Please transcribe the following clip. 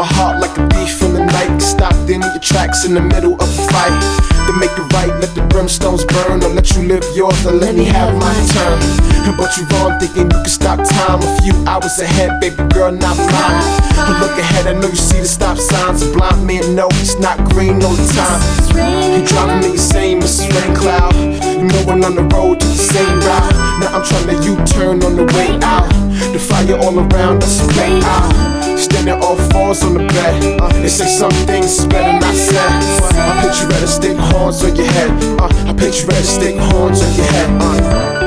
my heart like a thief in the night. Stop in your tracks in the middle of a fight. To make it right, let the brimstones burn, or let you live yours, or let me have my turn. But you wrong thinking you can stop time a few hours ahead, baby girl, not mine. Look ahead, I know you see the stop signs. A blind man, no, it's not green all the time. You driving me insane, Mrs. Rain Cloud. You know when on the road to the same route. Now I'm trying to U-turn on the way out. The fire all around us is play out. Standing all fours on the bed. They say some things is better not said. I picture red stick horns on your head. I picture red stick horns on your head.